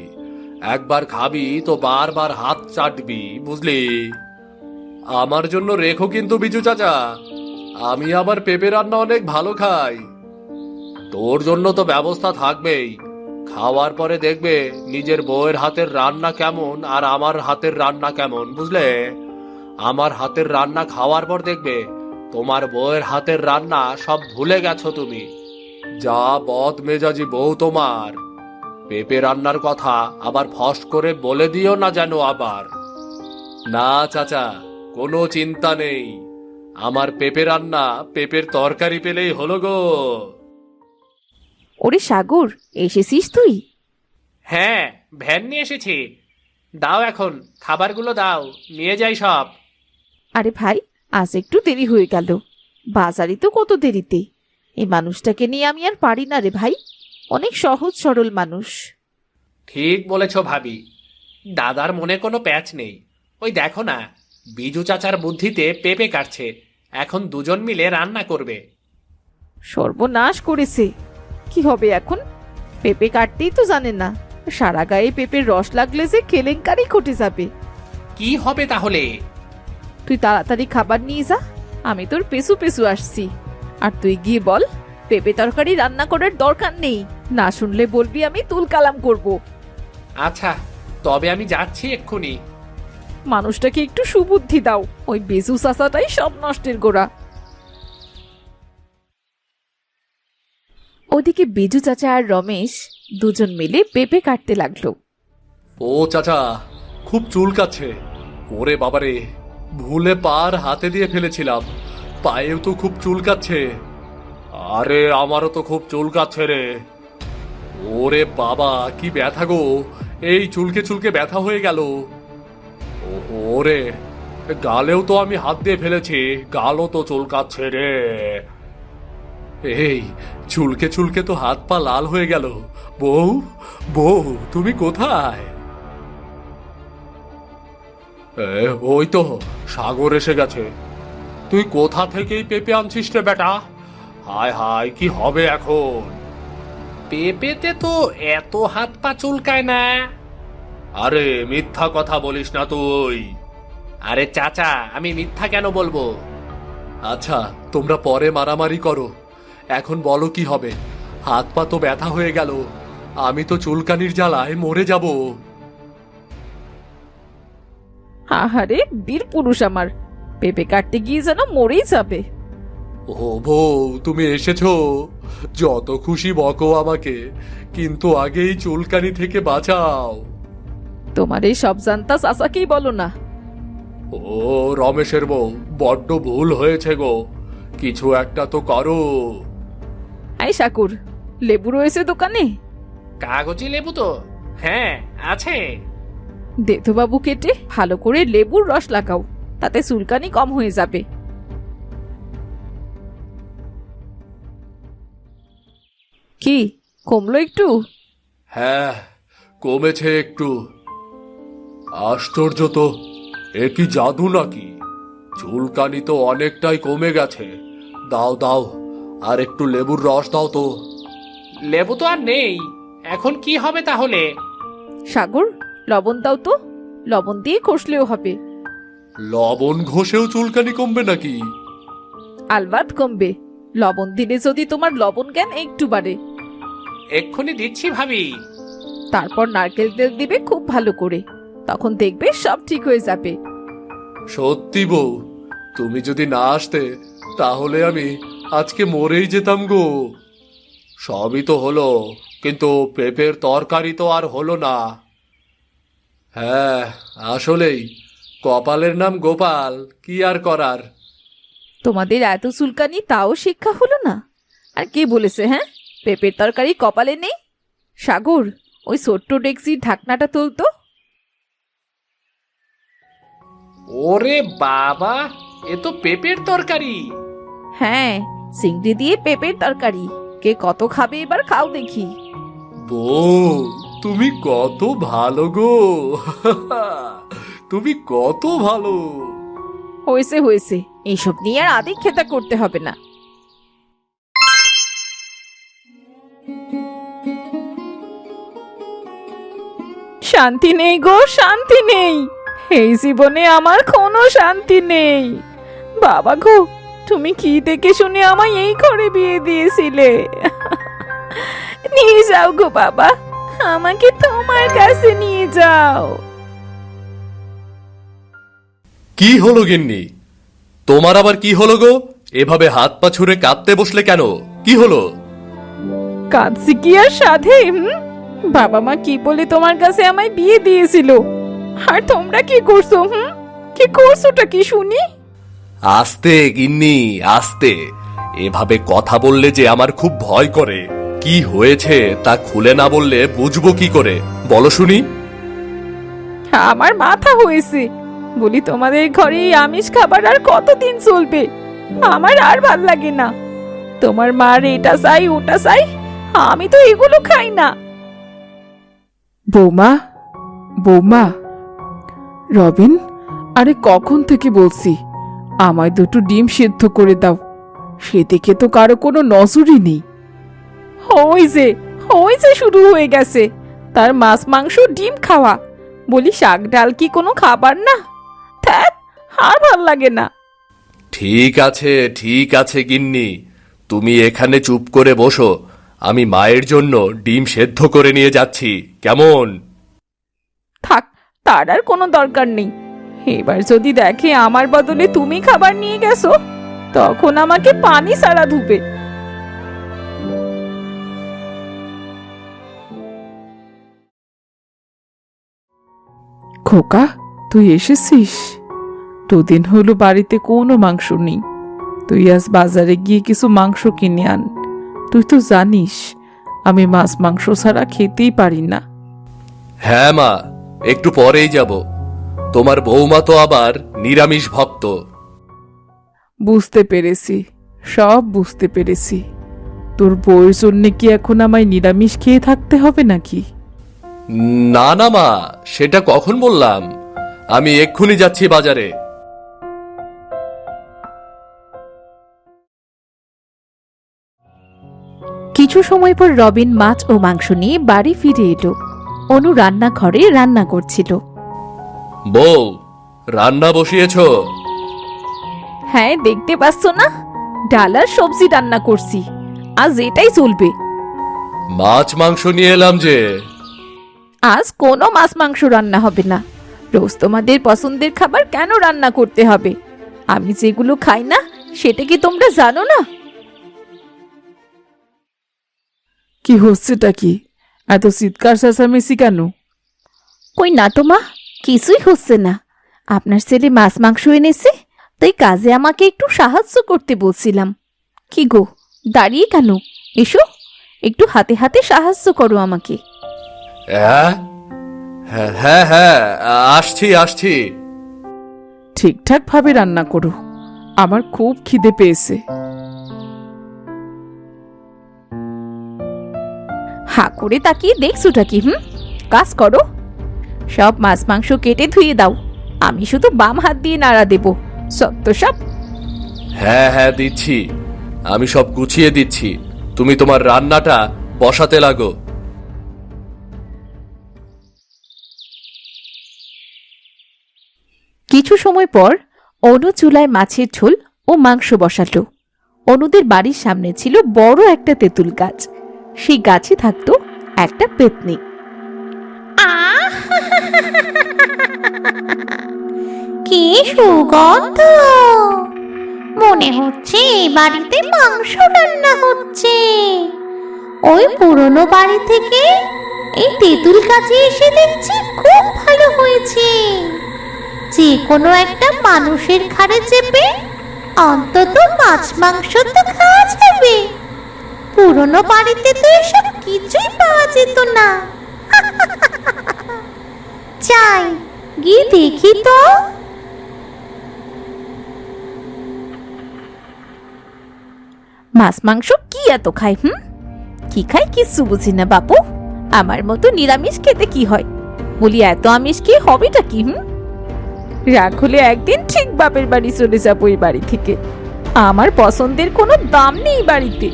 একবার খাবি তো বারবার হাত চাটবি, বুঝলি? আমার জন্য রেখো কিন্তু বিজু চাচা, আমি আবার পেঁপে রান্না অনেক ভালো খাই। তোর জন্য তো ব্যবস্থা থাকবেই, খাওয়ার পরে দেখবে নিজের বউয়ের হাতের রান্না কেমন আর আমার হাতের রান্না কেমন, বুঝলে? আমার হাতের রান্না খাওয়ার পর দেখবে তোমার বউয়ের হাতের রান্না সব ভুলে গেছো তুমি। যা বদ মেজাজি বউ তোমার! পেঁপে রান্নার কথা আবার ফস করে বলে দিও না যেন আবার। না চাচা, কোনো চিন্তা নেই, আমার পেঁপে রান্না পেঁপের তরকারি পেলেই হলো গো। ওরে সাগর, এসেছিস তুই? হ্যাঁ, ভ্যান নিয়ে এসেছি। দাও এখন খাবারগুলো দাও, নিয়ে যাই সব। আরে ভাই, আজ একটু দেরি হয়ে গেল। বাজারে তো কত দেরিতে। এই মানুষটাকে নিয়ে আমি আর পারি না রে ভাই, অনেক সহজ সরল মানুষ। ঠিক বলেছ ভাবি, দাদার মনে কোনো প্যাচ নেই। ওই দেখো না, বিজু চাচার বুদ্ধিতে পেঁপে কাটছে, এখন দুজন মিলে রান্না করবে। সর্বনাশ করেছে। কি হবে এখন? পেঁপে কাটতেই তো জানে না, সারা গায়ে পেঁপের রস লাগলে যে কেলেঙ্কারি ঘটে যাবে। কি হবে তাহলে? তুই তাড়াতাড়ি খাবার নিয়ে যা, আমি তোর পেছু পেছু আসছি। আর তুই গিয়ে বল পেঁপে তরকারি রান্না করার দরকার নেই, না শুনলে বলবি আমি তুল কালাম করব। আচ্ছা, তবে আমি যাচ্ছি এক্ষুনি। মানুষটাকে একটু সুবুদ্ধি দাও, ওই বেজু চাচাটাই সব নষ্টের গোড়া। ওদিকে বিজু চাচা আর রমেশ দুজন মিলে পেঁপে কাটতে লাগলো। ও চাচা, খুব চুলকাচ্ছে। ওরে বাবারে, ভুলে পার হাতে দিয়ে ফেলেছিলাম, পায়েও তো খুব চুলকাচ্ছে। আরে আমারও তো খুব চুলকাচ্ছে রে। ওরে বাবা, কি ব্যথা গো, এই চুলকে চুলকে ব্যথা হয়ে গেল। ওরে, গালেও তো আমি হাত দিয়ে ফেলেছি, গালও তো চুলকাচ্ছে রে। এই চুলকে চুলকে তো হাত পা লাল হয়ে গেল। বউ, বউ, তুমি কোথায়? ওই তো সাগর এসে গেছে। তুই কোথা থেকেই পেঁপে আনছিস রে বেটা? হায় হায়, কি হবে এখন? পেঁপেতে তো এত হাত পা চুলকায় না। আরে মিথ্যা কথা বলিস না তুই। আরে চাচা, আমি মিথ্যা কেন বলবো? আচ্ছা, তোমরা পরে মারামারি করো, এখন বলো কি হবে? হাত পা তো ব্যথা হয়ে গেল, আমি তো চুলকানির জ্বালায় মরে যাব। আহারে বীর পুরুষ আমার, পেঁপে কাটতে গিয়ে যেন মরেই যাবে। ও বউ, তুমি এসেছো, যত খুশি বকো আমাকে, কিন্তু আগেই চুলকানি থেকে বাঁচাও। তোমার এই সব জানতা চাচাকেই বলো না। ও রমেশের বউ, বড্ড ভুল হয়েছে গো, কিছু একটা তো করো। আই সাকুর, লেবু রয়েছে দোকানে? কাগজি লেবু তো হ্যাঁ আছে। দেতো বাবু কেটে ভালো করে লেবুর রস লাগাও, তাতে চুলকানি কম হয়ে যাবে। কি কমলো একটু? হ্যাঁ, কমেছে একটু। আশ্চর্য তো, এ কি জাদু নাকি? চুলকানি তো অনেকটাই কমে গেছে। দাও দাও, আর একটু লেবুর রস দাও তো। লেবু তো আর নেই, এখন কি হবে তাহলে? সাগর, লবণ দাও তো, লবণ দিয়ে ঘষলেও হবে। লবণ ঘষেও চুলকানি কমবে নাকি? আলবাত কমবে, লবণ দিলে যদি তোমার লবণ জ্ঞান একটু বাড়ে। এক্ষুনি দিচ্ছি ভাবি। তারপর নারকেল তেল দিবে খুব ভালো করে, তখন দেখবে সব ঠিক হয়ে যাবে। সত্যি বউ, তুমি যদি না আসতে তাহলে আমি আজকে মরেই যেতাম গো। সবই তো হলো, কিন্তু পেঁপের তরকারি তো আর হলো না। হ্যাঁ, আসলেই কপালের নাম গোপাল, কি আর করার। তোমাদের এত চুলকানি তাও শিক্ষা হলো না? আর কে বলেছে হ্যাঁ পেঁপের তরকারি কপালে নেই? সাগর, ওই ছোট্ট ডেক্সির ঢাকনাটা তুলতো। ওরে বাবা, এ তো পেঁপের তরকারি। হ্যাঁ, চিংড়ি দিয়ে পেঁপের তরকারি। কে কত খাবে এবার খাও দেখি। বউ, তুমি কত ভালো গো। তুমি কত ভালো। হয়েছে হয়েছে, এইসব নিয়ে আর আদিক খেতা করতে হবে না। শান্তি নেই গো, শান্তি নেই। এই জীবনে আমার কোনো শান্তি নেই। বাবা গো, তুমি কি দেখে শুনে আমায় এই ঘরে বিয়ে দিয়েছিলে? নিয়ে যাও গো বাবা, আমাকে তোমার কাছে নিয়ে যাও। কি হলো গিন্নি? তোমার আবার কি হলো গো? এভাবে হাত পা ছুঁড়ে কাঁদতে বসলে কেন? কি হলো? কাঁদছি কি আর সাধে? বাবা মা কি বলে তোমার কাছে আমায় বিয়ে দিয়েছিল, আর তোমরা কি করছো? কি করছোটা কি শুনি? আস্তে গিন্নি, আস্তে। এভাবে কথা বললে যে আমার খুব ভয় করে। কি হয়েছে তা খুলে না বললে বুঝবো কি করে? বলো শুনি। আমার মাথা হয়েছে। বলি তোমাদের ঘরে এই আমিষ খাবার আর কতদিন চলবে? আমার আর ভাল লাগে না। তোমার মার এটা চাই ওটা চাই, আমি তো এগুলো খাই না। বৌমা, বৌমা। রবিন, আরে কখন থেকে বলছি আমায় দুটো ডিম সেদ্ধ করে দাও। সেদিকে তো কারো কোনো নজরই নেই। হয়েছে শুরু হয়ে গেছে তার মাছ মাংস ডিম খাওয়া। বলি শাক ডাল কি কোনো খাবার না? ধ্যাৎ, আর ভাল লাগে না। ঠিক আছে, ঠিক আছে গিন্নি, তুমি এখানে চুপ করে বসো। আমি মায়ের জন্য ডিম সেদ্ধ করে নিয়ে যাচ্ছি, কেমন? থাক, তার আর কোনো দরকার নেই। এবার যদি দেখে আমার বদলে তুমি খাবার নিয়ে গেছো, তখন আমাকে পানি ছাড়া ধুবে। খোকা, তুই এসেছিস? দুদিন হলো বাড়িতে কোনো মাংস নেই। তুই আজ বাজারে গিয়ে কিছু মাংস কিনে আন। তুই তো জানিস আমি মাছ মাংস ছাড়া খেতেই পারি না। হ্যাঁ মা, একটু পরেই যাব। তোমার বৌমা তো আবার নিরামিষ ভক্ত। বুঝতে পেরেছি, সব বুঝতে পেরেছি। তোর বউয়ের জন্য কি এখন আমায় নিরামিষ খেয়ে থাকতে হবে নাকি? না না মা, সেটা কখন বললাম? আমি এক্ষুনি যাচ্ছি বাজারে। কিছু সময় পর রবিন মাছ ও মাংস নিয়ে বাড়ি ফিরে এলো। অনু রান্নাঘরে রান্না করছিল। বউ, রান্না বসিয়েছো? হ্যাঁ, দেখতে পাচ্ছ না, ডাল আর সবজি রান্না করছি। আজ এটাই চলবে। মাছ মাংস নিয়ে এলাম যে। আজ কোনো মাছ মাংস রান্না হবে না। রোজ তোমাদের পছন্দের খাবার কেন রান্না করতে হবে? আমি যেগুলো খাই না সেটা কি তোমরা জানো না? কি হচ্ছেটা কি? এত চিৎকার চেঁচামেচি কেন? কই না তো মা, কিছুই হচ্ছে না। আপনার ছেলে মাছ মাংস এনেছে, তাই কাজে আমাকে একটু সাহায্য করতে বলছিলাম। কি গো, দাঁড়িয়ে কেন? এসো, একটু হাতে হাতে সাহায্য করো আমাকে। হ্যাঁ হ্যাঁ হ্যাঁ হ্যাঁ, আসছি আসছি। ঠিকঠাক ভাবে রান্না করো, আমার খুব খিদে পেয়েছে। হা করে তাকিয়ে দেখছোটা কি? কাজ করো। সব মাছ মাংস কেটে ধুয়ে দাও। আমি শুধু বাম হাত দিয়ে নাড়া দেব। সত্য সব। হ্যাঁ হ্যাঁ, দিচ্ছি। আমি সব গুছিয়ে দিচ্ছি, তুমি তোমার রান্নাটা বসাতে লাগো। কিছু সময় পর অনু চুলায় মাছের ঝোল ও মাংস বসালো। অনুদের বাড়ির সামনে ছিল বড় একটা তেঁতুল গাছ। সেই গাছে থাকতো একটা পেত্নী। কি সুগন্ধ! মনে হচ্ছে এই বাড়িতে মাংস রান্না হচ্ছে। ওই পুরনো বাড়ি থেকে এই তেঁতুল গাছে এসে দেখছি খুব ভালো হয়েছে। যে কোনো একটা মানুষের ঘাড়ে চেপে অন্তত মাছ মাংস তো খাওয়া যাবে। পুরনো বাড়িতে তো এসব কিছুই পাওয়া যেত না। যাই গিয়ে দেখি তো। মাছ মাংস কি এত খাই? কি খাই কিছু বুঝি না বাপু। আমার মতো নিরামিষ খেতে কি হয়? বলি এত আমিষ কি হবেটা কি? রাগ হলে একদিন ঠিক বাপের বাড়ি চলে যাবো এই বাড়ি থেকে। আমার পছন্দের কোনো দাম নেই বাড়িতে।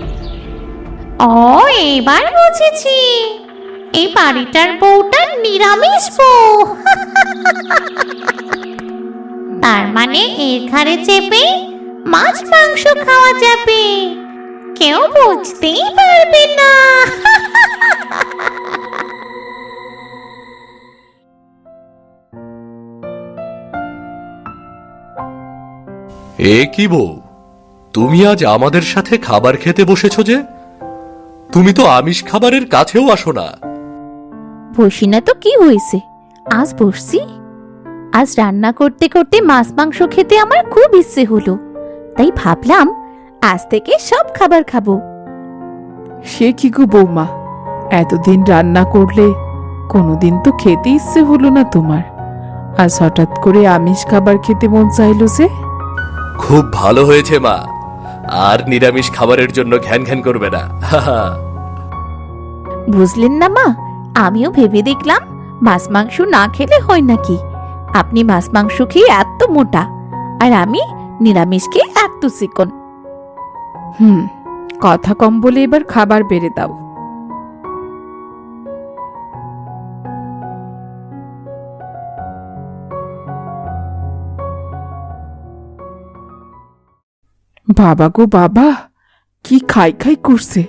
ও, এবার বুঝেছি, এই বাড়িটার বউটা নিরামিষ বউ। তার মানে এর ঘাড়ে চেপে মাছ মাংস খাওয়া যাবে, কেউ বুঝতেই পারবে না। এ কি বউ, তুমি আজ আমাদের সাথে খাবার খেতে বসেছো যে? তুমি তো আমিষ খাবারের কাছেও আসো না। বসি না তো কি হয়েছে, আজ বসছি। আজ রান্না করতে করতে মাছ মাংস খেতে আমার খুব ইচ্ছে হলো, তাই ভাবলাম আজ থেকে সব খাবার খাবো। সে কি গো বৌমা, এতদিন রান্না করলে কোনোদিন তো খেতে ইচ্ছে হলো না তোমার, আজ হঠাৎ করে আমিষ খাবার খেতে মন চাইলো যে? খুব ভালো হয়েছে মা, আর নিরামিষ খাবারের জন্য ঘ্যান ঘ্যান করবে না। বুঝলেন না মা, আমিও ভেবে দেখলাম মাছ মাংস না খেলে হয় নাকি। আপনি মাছ মাংস খেয়ে এত মোটা, আর আমি নিরামিষ খেয়ে এত চিকন। কথা কম বলে এবার খাবার বেড়ে দাও। বাবা গো বাবা, কি খাই খাই করছে!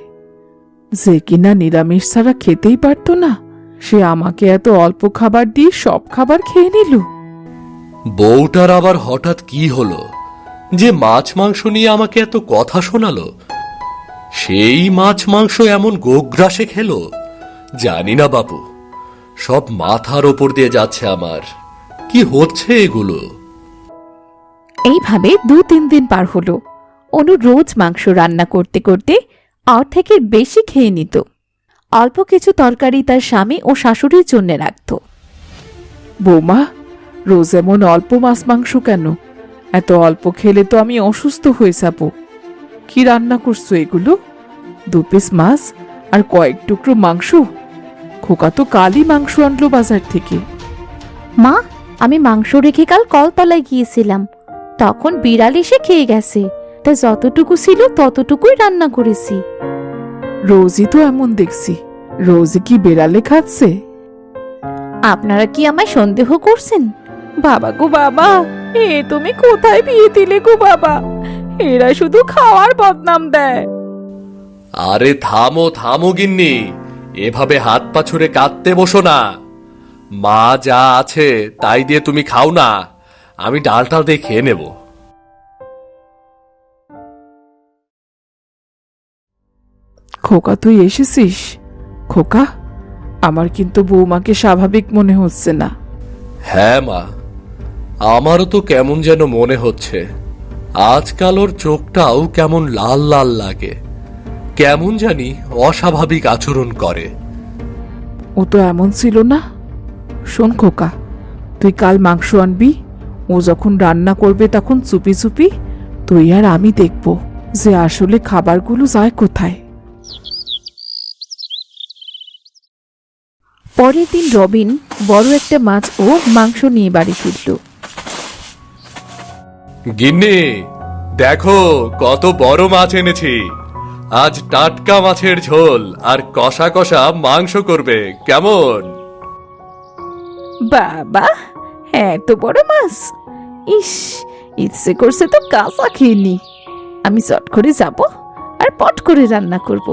যে কিনা নিরামিষ ছাড়া খেতেই পারতো না, সে আমাকে এত অল্প খাবার দিয়ে সব খাবার খেয়ে নিল। বউটার আবার হঠাৎ কি হলো যে মাছ মাংস নিয়ে আমাকে এত কথা শোনালো? সেই মাছ মাংস এমন গোগ্রাসে খেলো, জানি না বাপু, সব মাথার ওপর দিয়ে যাচ্ছে আমার। কি হচ্ছে এগুলো? এইভাবে 2-3 দিন পার হলো। অনু রোজ মাংস রান্না করতে করতে অর্ধেকের বেশি খেয়ে নিত। অল্প কিছু তরকারি তার স্বামী ও শাশুড়ির জন্য রাখত। বৌমা, রোজ এমন অল্প মাছ মাংস কেন? এত অল্প খেলে তো আমি অসুস্থ হয়ে যাব। কি রান্না করছো এগুলো? 2 পিস মাছ আর কয়েক টুকরো মাংস? খোকা তো কালই মাংস আনলো বাজার থেকে। মা, আমি মাংস রেখে কাল কলতলায় গিয়েছিলাম, তখন বিড়াল এসে খেয়ে গেছে, তাই যতটুকু ছিল ততটুকুই রান্না করেছি। রোজই তো এমন দেখছি, রোজই কি বেড়ালে খাচ্ছে? আপনারা কি আমায় সন্দেহ করছেন? বাবা গো বাবা, এ তুমি কোথায় বিয়ে দিলে গো বাবা? এরা শুধু খাওয়ার বদনাম দেয়। আরে থামো থামো গিন্নি, এভাবে হাত পা ছুড়ে কাঁদতে বসো না। মা যা আছে তাই দিয়ে তুমি খাও না, আমি ডালটা দিয়ে খেয়ে নেব। খোকা, তুই এসেছিস? খোকা, আমার কিন্তু বৌমাকে স্বাভাবিক মনে হচ্ছে না। হ্যাঁ মা, আমারও তো কেমন যেন মনে হচ্ছে। আজকাল ওর চোখটাও কেমন লাল লাল লাগে, কেমন জানি অস্বাভাবিক আচরণ করে। ও তো এমন ছিল না। শোন খোকা, তুই কাল মাংস আনবি, ও যখন রান্না করবে তখন চুপি চুপি তুই আর আমি দেখব যে আসলে খাবারগুলো যায় কোথায়। পরের দিন রবিন বড় একটা মাছ ও মাংস নিয়ে বাড়ি ফিরল। গিন্নি, দেখো কত বড় মাছ এনেছি। আজ টাটকা মাছের ঝোল আর কষা কষা মাংস করবে, কেমন? বাবা, এত বড় মাছ! ইস, ইচ্ছে করছে তো কাঁচা খেয়ে নি। আমি চট করে যাব আর পট করে রান্না করব।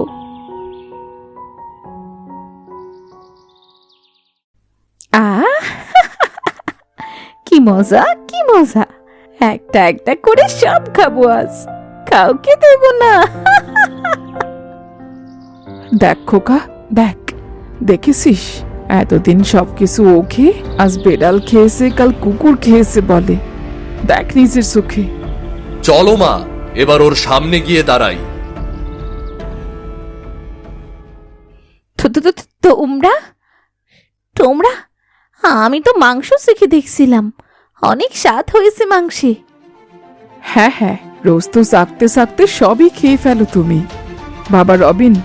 কি মজা, কি মজা! একটা একটা করে সব খাবো আজ, কাউকে দেব না। দেখ খোকা, দেখ, দেখেছিস এতদিন সবকিছু ও খেয়ে আজ বেড়াল খেয়েছে, কাল কুকুর খেয়েছে বলে। দেখ নিজের চোখে। চলো মা, এবার ওর সামনে গিয়ে দাঁড়াই। তোমরা তোমরা আমি তো মাংস শিখে দেখছিলাম, অনেক স্বাদ হয়েছে মাংসে। হ্যাঁ হ্যাঁ, রোজ তো সাকতে সাকতে সবই খেয়ে ফেলো তুমি। বাবা রবিন,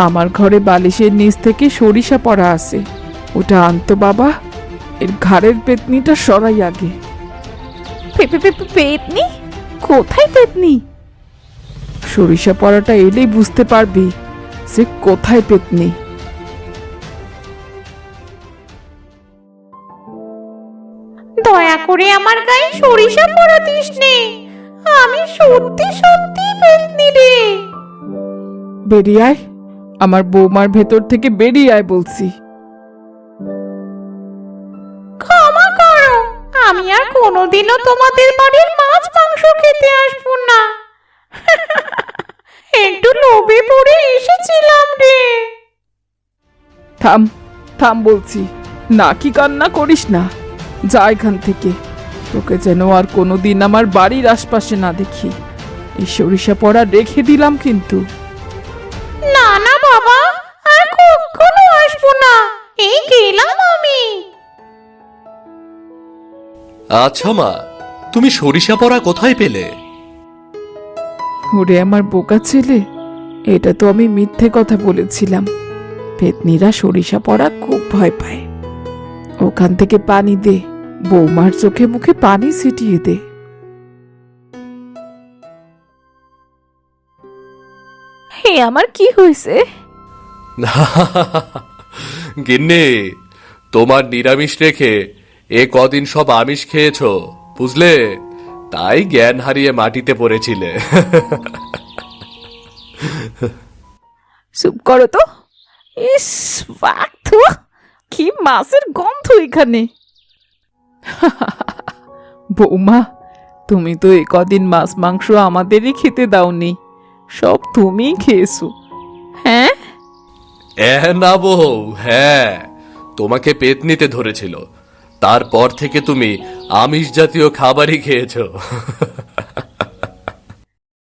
আমার ঘরে বালিশের নিচ থেকে সরিষা পড়া আছে, ওটা আনতো বাবা। এর ঘাড়ের পেতনিটা সরাই আগে। পেতনি? কোথায় পেতনি? সরিষা পড়াটা এলেই বুঝতে পারবি যে কোথায় পেতনি। দয়া করে আমার গায়ে সরিষা পড়া দিস নে, আমি সত্যি সত্যি পেতনি রে। বেরিয়ে আয়, আমার বৌমার ভেতর থেকে বেরিয়ে আয় বলছি। ক্ষমা করো, আমি আর কোনোদিনও তোমাদের বাড়ির মাছ মাংস খেতে আসবো না। একটু লোভে পড়ে এসেছিলাম রে। থাম থাম বলছি, নাকি কান্না করিস না, যা এখান থেকে। তোকে যেন আর কোনোদিন আমার বাড়ির আশপাশে না দেখি। এই সরিষা পড়া রেখে দিলাম কিন্তু। না না বাবা, আর কখনো আসবো না, এই গেলাম আমি। আচ্ছা মা, তুমি সরিষা পড়া কোথায় পেলে? ওরে আমার বোকা ছেলে, এটা তো আমি মিথ্যে কথা বলেছিলাম। পেতনিরা সরিষা পড়া খুব ভয় পায়। ওখান থেকে পানি দে, বৌমার চোখে মুখে পানি ছিটিয়ে দে। হে, আমার কি হয়েছে? গিন্নি, তোমার নিরামিষ রেখে এ কদিন সব আমিষ খেয়েছো, বুঝলে? তাই জ্ঞান হারিয়ে মাটিতে পড়েছিলে। চুপ করো তো। ইস বাক, কি মাছের গন্ধ এখানে। বৌমা, তুমি তো এ কদিন মাছ মাংস আমাদেরই খেতে দাওনি, সব তুমিই খেয়েছো। হ্যাঁ না বউ, হ্যাঁ, তোমাকে পেতনিতে ধরেছিল, তারপর থেকে তুমি আমিষ জাতীয় খাবারই খেয়েছো।